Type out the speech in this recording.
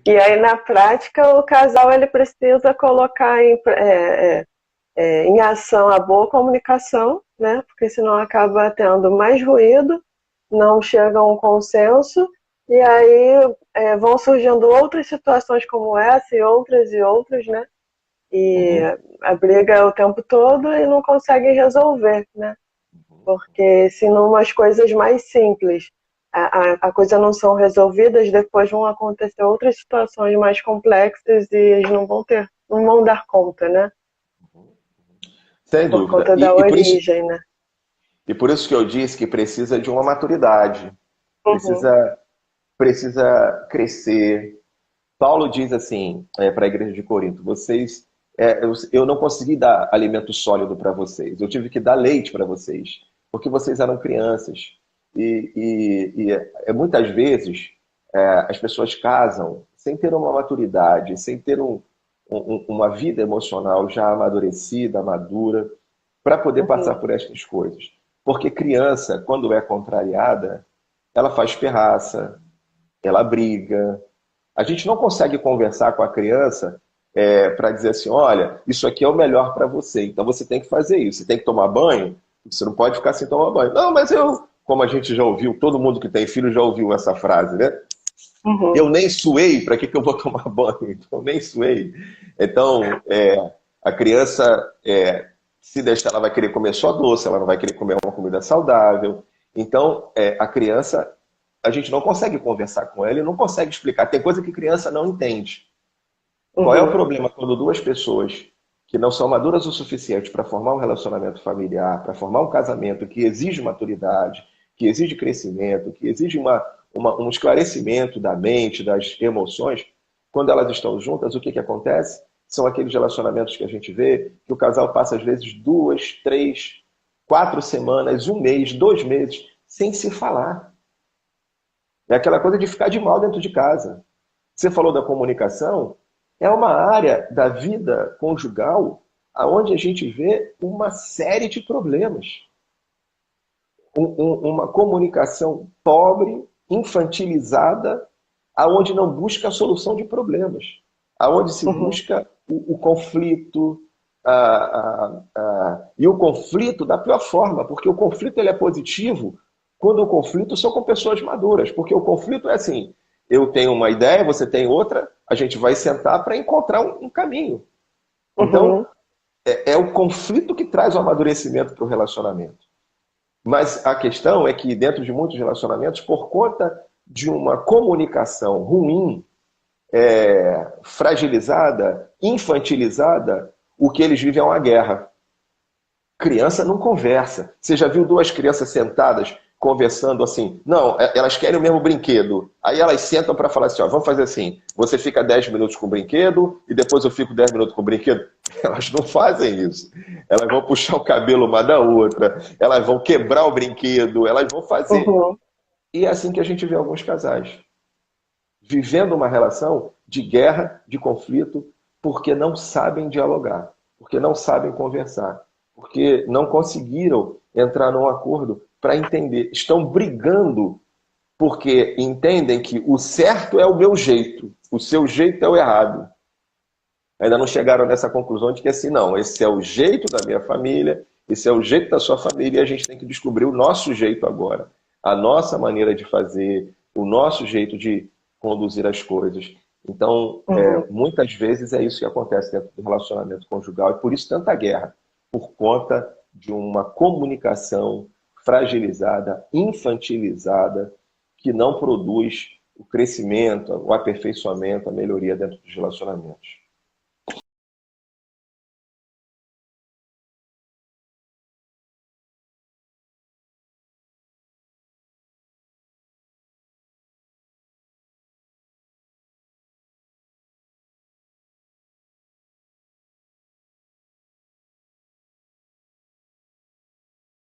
E aí, na prática, o casal ele precisa colocar em ação a boa comunicação, né? Porque senão acaba tendo mais ruído, não chega a um consenso, e aí vão surgindo outras situações como essa e outras, né? E Uhum, a briga é o tempo todo e não conseguem resolver, né? uhum. Porque se numas coisas mais simples a coisa não são resolvidas, depois vão acontecer outras situações mais complexas e eles não vão dar conta, né? Sem Por dúvida. conta da origem, né? E por isso que eu disse que precisa de uma maturidade, Uhum, precisa crescer. Paulo diz assim, para a igreja de Corinto: vocês, eu não consegui dar alimento sólido para vocês, eu tive que dar leite para vocês, porque vocês eram crianças. Muitas vezes as pessoas casam sem ter uma maturidade, sem ter uma vida emocional já amadurecida, madura, para poder passar uhum, por estas coisas. Porque criança, quando é contrariada, ela faz pirraça, ela briga. A gente não consegue conversar com a criança para dizer assim: olha, isso aqui é o melhor para você, então você tem que fazer isso. Você tem que tomar banho, você não pode ficar sem tomar banho. Não, mas eu, como a gente já ouviu, todo mundo que tem filho já ouviu essa frase, né? uhum, Eu nem suei, para que eu vou tomar banho? Então, nem suei. Então, a criança, se deixar, ela vai querer comer só doce, ela não vai querer comer uma comida saudável. Então, a criança, a gente não consegue conversar com ela e não consegue explicar. Tem coisa que criança não entende. Qual é o uhum, problema quando duas pessoas que não são maduras o suficiente para formar um relacionamento familiar, para formar um casamento que exige maturidade, que exige crescimento, que exige um esclarecimento da mente, das emoções, quando elas estão juntas, o que, que acontece? São aqueles relacionamentos que a gente vê que o casal passa às vezes 2, 3, 4 semanas, um mês, 2 meses, sem se falar. É aquela coisa de ficar de mal dentro de casa. Você falou da comunicação, é uma área da vida conjugal aonde a gente vê uma série de problemas. Uma comunicação pobre, infantilizada, aonde não busca a solução de problemas, aonde se uhum, busca o conflito, e o conflito da pior forma, porque o conflito ele é positivo quando o conflito são com pessoas maduras, porque o conflito é assim: eu tenho uma ideia, você tem outra, a gente vai sentar para encontrar um caminho. Então, uhum, é o conflito que traz o amadurecimento para o relacionamento. Mas a questão é que, dentro de muitos relacionamentos, por conta de uma comunicação ruim, fragilizada, infantilizada, o que eles vivem é uma guerra. Criança não conversa. Você já viu duas crianças sentadas conversando assim? Não, elas querem o mesmo brinquedo. Aí elas sentam para falar assim: ó, vamos fazer assim, você fica 10 minutos com o brinquedo e depois eu fico 10 minutos com o brinquedo. Elas não fazem isso. Elas vão puxar o cabelo uma da outra, elas vão quebrar o brinquedo, elas vão fazer. uhum, E é assim que a gente vê alguns casais vivendo uma relação de guerra, de conflito, porque não sabem dialogar, porque não sabem conversar, porque não conseguiram entrar num acordo para entender. Estão brigando porque entendem que o certo é o meu jeito, o seu jeito é o errado. Ainda não chegaram nessa conclusão de que assim, não, esse é o jeito da minha família, esse é o jeito da sua família, e a gente tem que descobrir o nosso jeito agora, a nossa maneira de fazer, o nosso jeito de conduzir as coisas. Então, uhum. muitas vezes é isso que acontece dentro do relacionamento conjugal, e por isso tanta guerra, por conta de uma comunicação fragilizada, infantilizada, que não produz o crescimento, o aperfeiçoamento, a melhoria dentro dos relacionamentos.